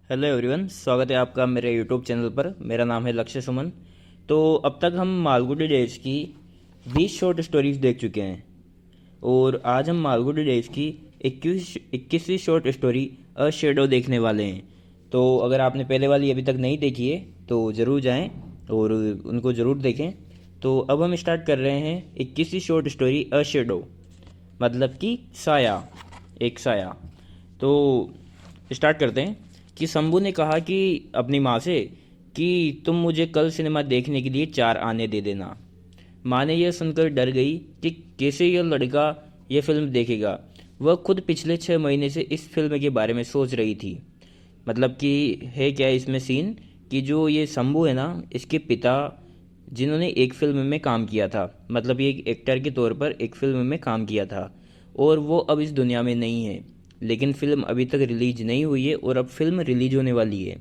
Hello everyone, स्वागत है आपका मेरे यूट्यूब चैनल पर। मेरा नाम है लक्ष्य सुमन। तो अब तक हम मालगुडी डेज की 20 शॉर्ट स्टोरीज देख चुके हैं और आज हम मालगुडी डेज की 21वीं शॉर्ट स्टोरी अ शेडो देखने वाले हैं। तो अगर आपने पहले वाली अभी तक नहीं देखी है तो ज़रूर जाएं और उनको ज़रूर देखें। तो अब हम स्टार्ट कर रहे हैं 21वीं शॉर्ट स्टोरी अ शेडो, मतलब कि साया, एक साया। तो स्टार्ट करते हैं कि शंभू ने कहा कि अपनी माँ से कि तुम मुझे कल सिनेमा देखने के लिए 4 आने दे देना। माँ ने यह सुनकर डर गई कि कैसे यह लड़का यह फिल्म देखेगा। वह खुद पिछले 6 महीने से इस फिल्म के बारे में सोच रही थी। मतलब कि है क्या इसमें सीन कि जो ये शंभू है ना, इसके पिता जिन्होंने एक फिल्म में काम किया था, मतलब ये एक एक्टर के तौर पर एक फिल्म में काम किया था और वो अब इस दुनिया में नहीं है। लेकिन फिल्म अभी तक रिलीज नहीं हुई है और अब फिल्म रिलीज होने वाली है।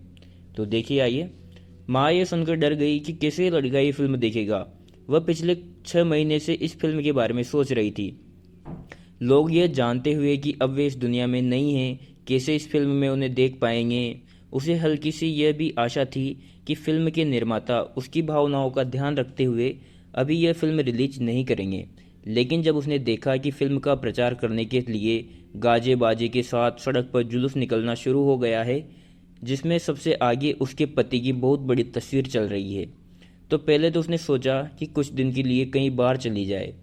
तो देखिए, आइए। माँ ये सुनकर डर गई कि कैसे लड़का ये फिल्म देखेगा। वह पिछले 6 महीने से इस फिल्म के बारे में सोच रही थी। लोग यह जानते हुए कि अब वे इस दुनिया में नहीं हैं, कैसे इस फिल्म में उन्हें देख पाएंगे। उसे हल्की सी यह भी आशा थी कि फिल्म के निर्माता उसकी भावनाओं का ध्यान रखते हुए अभी यह फिल्म रिलीज नहीं करेंगे। लेकिन जब उसने देखा कि फिल्म का प्रचार करने के लिए गाजे बाजे के साथ सड़क पर जुलूस निकलना शुरू हो गया है, जिसमें सबसे आगे उसके पति की बहुत बड़ी तस्वीर चल रही है, तो पहले तो उसने सोचा कि कुछ दिन के लिए कहीं बाहर चली जाए।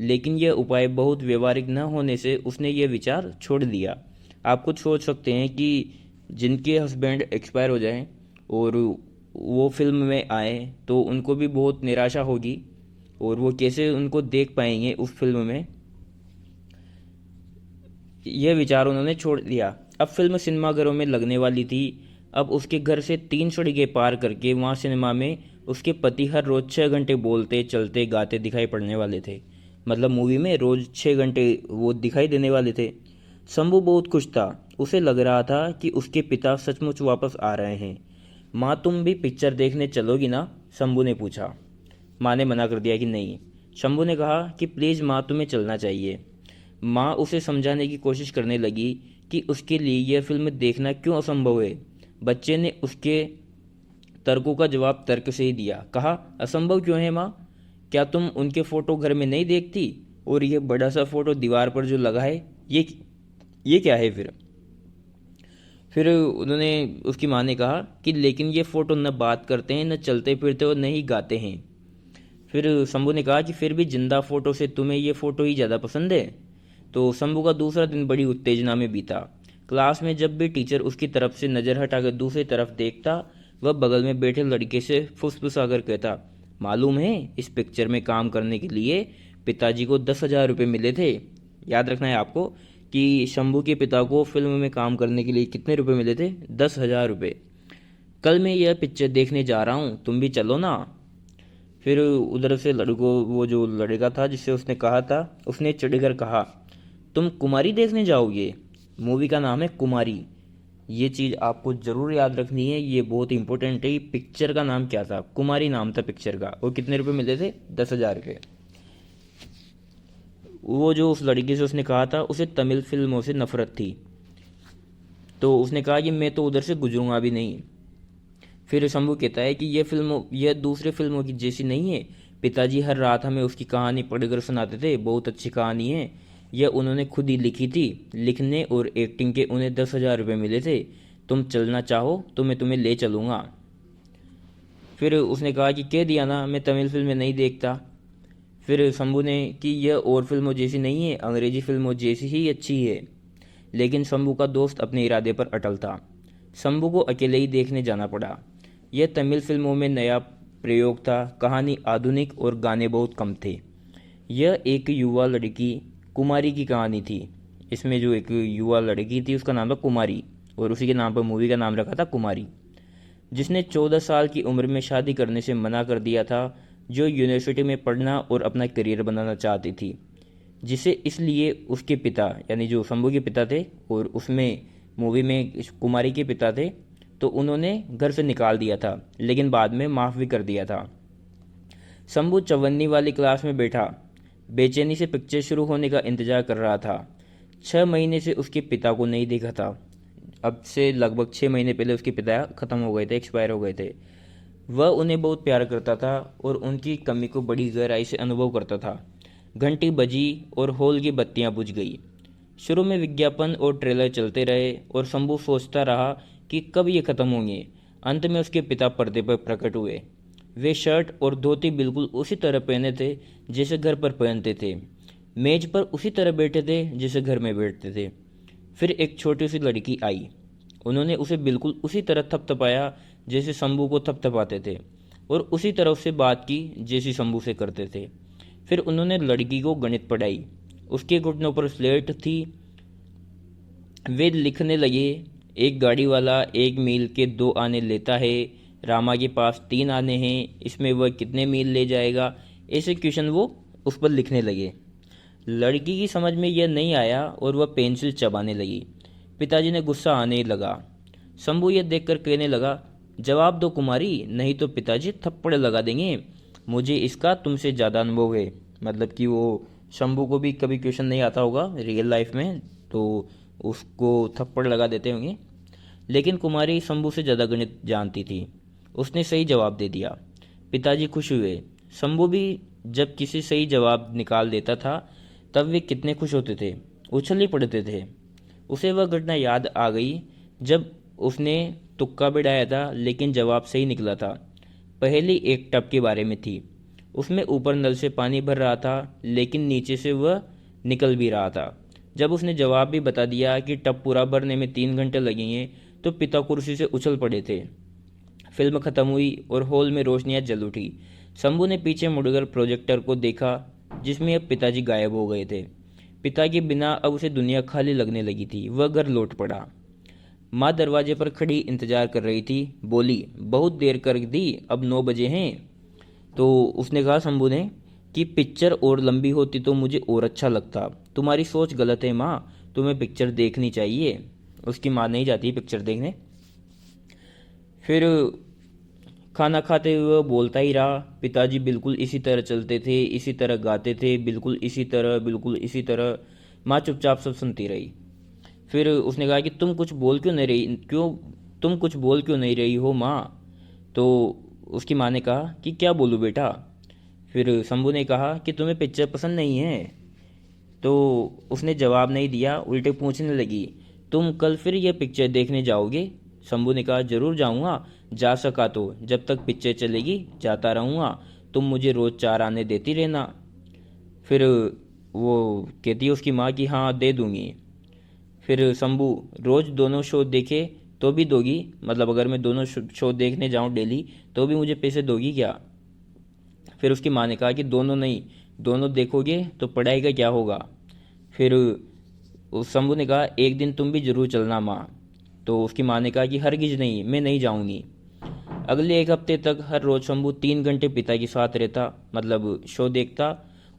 लेकिन यह उपाय बहुत व्यवहारिक न होने से उसने यह विचार छोड़ दिया। आप खुद सोच सकते हैं कि जिनके हस्बैंड एक्सपायर हो जाएं और वो फिल्म में आए तो उनको भी बहुत निराशा होगी और वो कैसे उनको देख पाएंगे उस फिल्म में। यह विचार उन्होंने छोड़ दिया। अब फिल्म सिनेमाघरों में लगने वाली थी। अब उसके घर से 3 सड़कें पार करके वहाँ सिनेमा में उसके पति हर रोज 6 घंटे बोलते चलते गाते दिखाई पड़ने वाले थे। मतलब मूवी में रोज 6 घंटे वो दिखाई देने वाले थे। शंभू बहुत खुश था। उसे लग रहा था कि उसके पिता सचमुच वापस आ रहे हैं। माँ, तुम भी पिक्चर देखने चलोगी ना? शंभू ने पूछा। माँ ने मना कर दिया कि नहीं। शंभू ने कहा कि प्लीज़ माँ, तुम्हें चलना चाहिए। माँ उसे समझाने की कोशिश करने लगी कि उसके लिए यह फिल्म देखना क्यों असंभव है। बच्चे ने उसके तर्कों का जवाब तर्क से ही दिया। कहा, असंभव क्यों है माँ? क्या तुम उनके फ़ोटो घर में नहीं देखती? और ये बड़ा सा फ़ोटो दीवार पर जो लगा है, ये क्या है फिर उन्होंने उसकी माँ ने कहा कि लेकिन ये फ़ोटो न बात करते हैं, न चलते फिरते और न ही गाते हैं। फिर शंभू ने कहा कि फिर भी जिंदा फ़ोटो से तुम्हें ये फ़ोटो ही ज़्यादा पसंद है। तो शंभू का दूसरा दिन बड़ी उत्तेजना में बीता। क्लास में जब भी टीचर उसकी तरफ से नज़र हटाकर दूसरी तरफ देखता, वह बगल में बैठे लड़के से फुसफुसाकर कहता, मालूम है इस पिक्चर में काम करने के लिए पिताजी को 10,000 रुपये मिले थे। याद रखना है आपको कि शंभू के पिता को फिल्म में काम करने के लिए कितने रुपए मिले थे? 10,000 रुपये। कल मैं यह पिक्चर देखने जा रहा हूँ, तुम भी चलो ना। फिर उधर से लड़को वो जो लड़का था जिससे उसने कहा था, उसने चिढ़कर कहा, तुम कुमारी देखने जाओगे? मूवी का नाम है कुमारी। ये चीज़ आपको ज़रूर याद रखनी है, ये बहुत इंपॉर्टेंट है। पिक्चर का नाम क्या था? कुमारी नाम था पिक्चर का। और कितने रुपए मिले थे? 10,000 रुपये। वो जो उस लड़की से उसने कहा था, उसे तमिल फिल्मों से नफरत थी। तो उसने कहा कि मैं तो उधर से गुजरूंगा भी नहीं। फिर शंभू कहता है कि यह दूसरे फिल्मों की जैसी नहीं है। पिताजी हर रात हमें उसकी कहानी पढ़कर सुनाते थे, बहुत अच्छी कहानी है। यह उन्होंने खुद ही लिखी थी। लिखने और एक्टिंग के उन्हें 10,000 रुपये मिले थे। तुम चलना चाहो तो मैं तुम्हें ले चलूँगा। फिर उसने कहा कि कह दिया ना, मैं तमिल फिल्में नहीं देखता। फिर शंभू ने कि यह और फिल्मों जैसी नहीं है, अंग्रेजी फिल्मों जैसी ही अच्छी है। लेकिन शंभू का दोस्त अपने इरादे पर अटल था। शंभू को अकेले ही देखने जाना पड़ा। यह तमिल फिल्मों में नया प्रयोग था। कहानी आधुनिक और गाने बहुत कम थे। यह एक युवा लड़की कुमारी की कहानी थी। इसमें जो एक युवा लड़की थी उसका नाम था कुमारी और उसी के नाम पर मूवी का नाम रखा था कुमारी, जिसने 14 साल की उम्र में शादी करने से मना कर दिया था, जो यूनिवर्सिटी में पढ़ना और अपना करियर बनाना चाहती थी, जिसे इसलिए उसके पिता यानी जो शंभू के पिता थे और उसमें मूवी में इस कुमारी के पिता थे, तो उन्होंने घर से निकाल दिया था, लेकिन बाद में माफ़ भी कर दिया था। शंभू चवन्नी वाली क्लास में बैठा बेचैनी से पिक्चर शुरू होने का इंतजार कर रहा था। 6 महीने से उसके पिता को नहीं देखा था अब से लगभग 6 महीने पहले उसके पिता ख़त्म हो गए थे, एक्सपायर हो गए थे। वह उन्हें बहुत प्यार करता था और उनकी कमी को बड़ी गहराई से अनुभव करता था। घंटी बजी और हॉल की बत्तियां बुझ गई। शुरू में विज्ञापन और ट्रेलर चलते रहे और शंभू सोचता रहा कि कब ये ख़त्म होंगे। अंत में उसके पिता पर्दे पर प्रकट हुए। वे शर्ट और धोती बिल्कुल उसी तरह पहने थे जैसे घर पर पहनते थे। मेज पर उसी तरह बैठे थे जैसे घर में बैठते थे। फिर एक छोटी सी लड़की आई। उन्होंने उसे बिल्कुल उसी तरह थपथपाया जैसे शंभू को थपथपाते थे और उसी तरह उससे बात की जैसी शंभू से करते थे। फिर उन्होंने लड़की को गणित पढ़ाई। उसके घुटनों पर स्लेट थी। वे लिखने लगे, एक गाड़ी वाला 1 मील के 2 आने लेता है, रामा के पास 3 आने हैं, इसमें वह कितने मील ले जाएगा। ऐसे क्वेश्चन वो उस पर लिखने लगे। लड़की की समझ में यह नहीं आया और वह पेंसिल चबाने लगी। पिताजी ने गुस्सा आने लगा। शंभू यह देखकर कहने लगा, जवाब दो कुमारी, नहीं तो पिताजी थप्पड़ लगा देंगे। मुझे इसका तुमसे ज़्यादा अनुभव है। मतलब कि वो शंभू को भी कभी क्वेश्चन नहीं आता होगा रियल लाइफ में, तो उसको थप्पड़ लगा देते होंगे। लेकिन कुमारी शंभू से ज़्यादा गणित जानती थी। उसने सही जवाब दे दिया। पिताजी खुश हुए। शंभू भी जब किसी सही जवाब निकाल देता था तब वे कितने खुश होते थे, उछल ही पड़ते थे। उसे वह घटना याद आ गई जब उसने तुक्का बिठाया था लेकिन जवाब सही निकला था। पहेली एक टब के बारे में थी। उसमें ऊपर नल से पानी भर रहा था लेकिन नीचे से वह निकल भी रहा था। जब उसने जवाब भी बता दिया कि टब पूरा भरने में 3 घंटे लगेंगे तो पिता कुर्सी से उछल पड़े थे। फिल्म खत्म हुई और हॉल में रोशनियां जल उठी। शंभू ने पीछे मुड़कर प्रोजेक्टर को देखा जिसमें अब पिताजी गायब हो गए थे। पिता के बिना अब उसे दुनिया खाली लगने लगी थी। वह घर लौट पड़ा। माँ दरवाजे पर खड़ी इंतजार कर रही थी। बोली, बहुत देर कर दी, अब 9 बजे हैं। तो उसने कहा शंभू ने कि पिक्चर और लंबी होती तो मुझे और अच्छा लगता। तुम्हारी सोच गलत है माँ, तुम्हें पिक्चर देखनी चाहिए। उसकी माँ नहीं जाती पिक्चर देखने। फिर खाना खाते हुए वह बोलता ही रहा। पिताजी बिल्कुल इसी तरह चलते थे, इसी तरह गाते थे, बिल्कुल इसी तरह, बिल्कुल इसी तरह। माँ चुपचाप सब सुनती रही। फिर उसने कहा कि तुम कुछ बोल क्यों नहीं रही हो माँ। तो उसकी माँ ने कहा कि क्या बोलूँ बेटा। फिर शंभू ने कहा कि तुम्हें पिक्चर पसंद नहीं है। तो उसने जवाब नहीं दिया, उल्टे पूछने लगी, तुम कल फिर यह पिक्चर देखने जाओगे। शंभू ने कहा, जरूर जाऊंगा, जा सका तो, जब तक पिक्चर चलेगी जाता रहूँगा। तुम मुझे रोज़ 4 आने देती रहना। फिर वो कहती है उसकी माँ कि हाँ दे दूँगी। फिर शंभू, रोज़ दोनों शो देखे तो भी दोगी, मतलब अगर मैं दोनों शो देखने जाऊँ डेली तो भी मुझे पैसे दोगी क्या। फिर उसकी माँ ने कहा कि दोनों नहीं, दोनों देखोगे तो पढ़ाई का क्या होगा। फिर उस शंभू ने कहा, एक दिन तुम भी जरूर चलना माँ। तो उसकी माँ ने कहा कि हरगिज नहीं, मैं नहीं जाऊँगी। अगले 1 हफ्ते तक हर रोज़ शंभू 3 घंटे पिता के साथ रहता, मतलब शो देखता,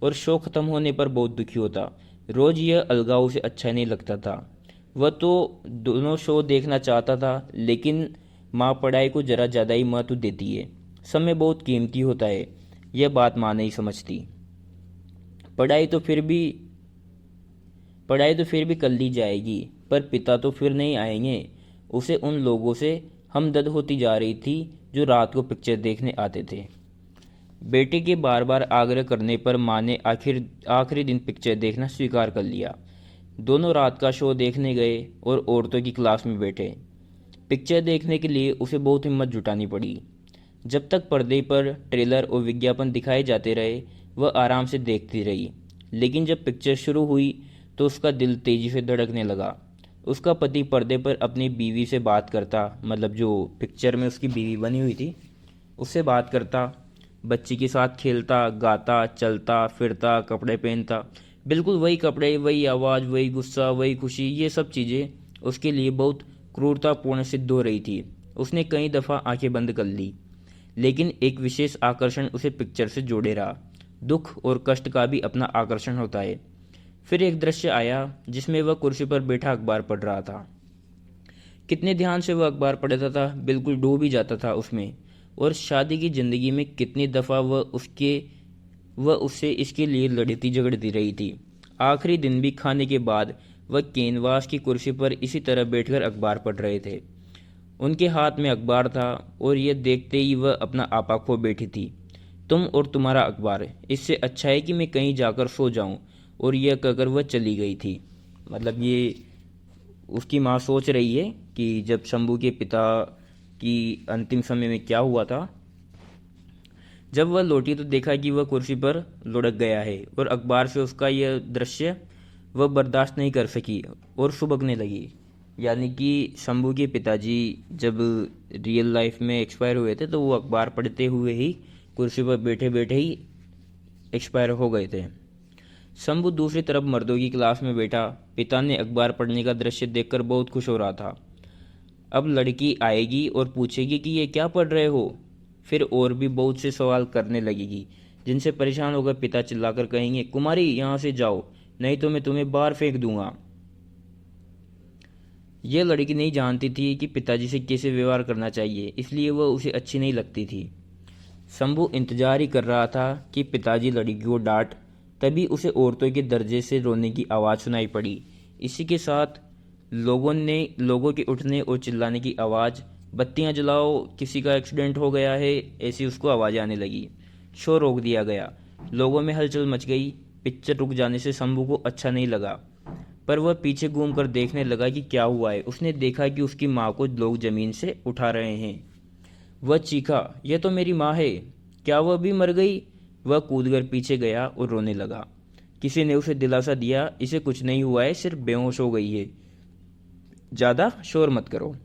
और शो ख़त्म होने पर बहुत दुखी होता। रोज़ यह अलगाव उसे अच्छा नहीं लगता था। वह तो दोनों शो देखना चाहता था लेकिन माँ पढ़ाई को ज़रा ज़्यादा ही महत्व देती है। समय बहुत कीमती होता है, यह बात माँ नहीं समझती। पढ़ाई तो फिर भी पढ़ाई तो फिर भी कर ली जाएगी, पर पिता तो फिर नहीं आएंगे। उसे उन लोगों से हमदर्द होती जा रही थी जो रात को पिक्चर देखने आते थे। बेटे के बार बार आग्रह करने पर माँ ने आखिरी दिन पिक्चर देखना स्वीकार कर लिया। दोनों रात का शो देखने गए और औरतों की क्लास में बैठे। पिक्चर देखने के लिए उसे बहुत हिम्मत जुटानी पड़ी। जब तक पर्दे पर ट्रेलर और विज्ञापन दिखाए जाते रहे वह आराम से देखती रही। लेकिन जब पिक्चर शुरू हुई तो उसका दिल तेजी से धड़कने लगा। उसका पति पर्दे पर अपनी बीवी से बात करता, मतलब जो पिक्चर में उसकी बीवी बनी हुई थी उससे बात करता, बच्ची के साथ खेलता, गाता, चलता फिरता, कपड़े पहनता। बिल्कुल वही कपड़े, वही आवाज़, वही गुस्सा, वही खुशी। ये सब चीज़ें उसके लिए बहुत क्रूरतापूर्ण सिद्ध हो रही थी। उसने कई दफ़ा आंखें बंद कर ली, लेकिन एक विशेष आकर्षण उसे पिक्चर से जोड़े रहा। दुख और कष्ट का भी अपना आकर्षण होता है। फिर एक दृश्य आया जिसमें वह कुर्सी पर बैठा अखबार पढ़ रहा था। कितने ध्यान से वह अखबार पढ़ता था, बिल्कुल डूब ही जाता था उसमें। और शादी की ज़िंदगी में कितनी दफ़ा वह उससे इसके लिए लड़ती झगड़ती रही थी। आखिरी दिन भी खाने के बाद वह कैनवास की कुर्सी पर इसी तरह बैठकर अखबार पढ़ रहे थे। उनके हाथ में अखबार था और यह देखते ही वह अपना आपा खो बैठी थी। तुम और तुम्हारा अखबार, इससे अच्छा है कि मैं कहीं जाकर सो जाऊं। और यह कहकर वह चली गई थी। मतलब ये उसकी माँ सोच रही है कि जब शंभू के पिता की अंतिम समय में क्या हुआ था। जब वह लौटी तो देखा कि वह कुर्सी पर लुढ़क गया है और अखबार से उसका यह दृश्य वह बर्दाश्त नहीं कर सकी और सुबकने लगी। यानी कि शंभू के पिताजी जब रियल लाइफ में एक्सपायर हुए थे तो वो अखबार पढ़ते हुए ही कुर्सी पर बैठे बैठे ही एक्सपायर हो गए थे। शंभू दूसरी तरफ मर्दों की क्लास में बैठा पिता ने अखबार पढ़ने का दृश्य देखकर बहुत खुश हो रहा था। अब लड़की आएगी और पूछेगी कि ये क्या पढ़ रहे हो। फिर और भी बहुत से सवाल करने लगेगी जिनसे परेशान होकर पिता चिल्लाकर कहेंगे, कुमारी यहाँ से जाओ, नहीं तो मैं तुम्हें बाहर फेंक दूंगा। यह लड़की नहीं जानती थी कि पिताजी से कैसे व्यवहार करना चाहिए, इसलिए वह उसे अच्छी नहीं लगती थी। शंभू इंतजार ही कर रहा था कि पिताजी लड़की को डांट। तभी उसे औरतों के दर्जे से रोने की आवाज़ सुनाई पड़ी। इसी के साथ लोगों के उठने और चिल्लाने की आवाज़, बत्तियां जलाओ, किसी का एक्सीडेंट हो गया है, ऐसी उसको आवाज़ें आने लगी। शो रोक दिया गया। लोगों में हलचल मच गई। पिक्चर रुक जाने से शंभू को अच्छा नहीं लगा, पर वह पीछे घूमकर देखने लगा कि क्या हुआ है। उसने देखा कि उसकी माँ को लोग जमीन से उठा रहे हैं। वह चीखा, यह तो मेरी माँ है, क्या वह भी मर गई? वह कूदकर पीछे गया और रोने लगा। किसी ने उसे दिलासा दिया, इसे कुछ नहीं हुआ है, सिर्फ बेहोश हो गई है, ज़्यादा शोर मत करो।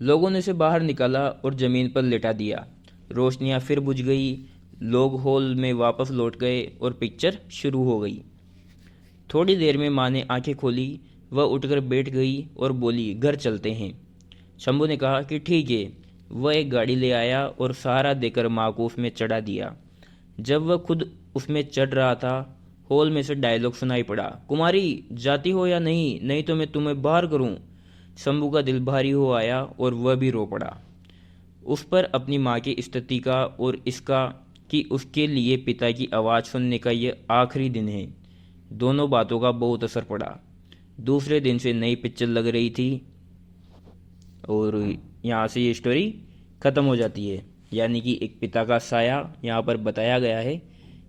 लोगों ने उसे बाहर निकाला और जमीन पर लेटा दिया। रोशनियां फिर बुझ गई। लोग हॉल में वापस लौट गए और पिक्चर शुरू हो गई। थोड़ी देर में माँ ने आंखें खोली। वह उठकर बैठ गई और बोली, घर चलते हैं। शंभू ने कहा कि ठीक है। वह एक गाड़ी ले आया और सहारा देकर माँ को उसमें चढ़ा दिया। जब वह खुद उसमें चढ़ रहा था, हॉल में से डायलॉग सुनाई पड़ा, कुमारी जाती हो या नहीं, नहीं तो मैं तुम्हें बाहर करूं। शंभू का दिल भारी हो आया और वह भी रो पड़ा। उस पर अपनी माँ की स्थिति का और इसका कि उसके लिए पिता की आवाज़ सुनने का यह आखिरी दिन है, दोनों बातों का बहुत असर पड़ा। दूसरे दिन से नई पिक्चर लग रही थी और यहाँ से ये स्टोरी ख़त्म हो जाती है। यानी कि एक पिता का साया यहाँ पर बताया गया है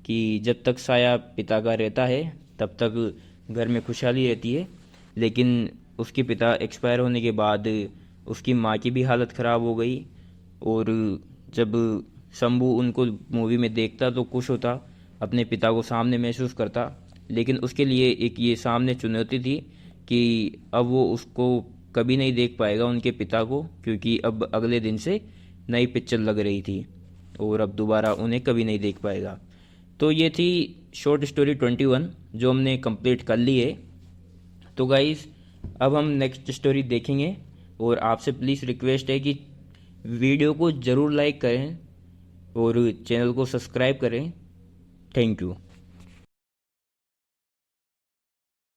कि जब तक साया पिता का रहता है तब तक घर में खुशहाली रहती है, लेकिन उसके पिता एक्सपायर होने के बाद उसकी माँ की भी हालत ख़राब हो गई। और जब शंभू उनको मूवी में देखता तो खुश होता, अपने पिता को सामने महसूस करता, लेकिन उसके लिए एक ये सामने चुनौती थी कि अब वो उसको कभी नहीं देख पाएगा, उनके पिता को, क्योंकि अब अगले दिन से नई पिक्चर लग रही थी और अब दोबारा उन्हें कभी नहीं देख पाएगा। तो ये थी शॉर्ट स्टोरी 21 जो हमने कंप्लीट कर ली है। तो गाइस अब हम नेक्स्ट स्टोरी देखेंगे और आपसे प्लीज़ रिक्वेस्ट है कि वीडियो को ज़रूर लाइक करें और चैनल को सब्सक्राइब करें। Thank you.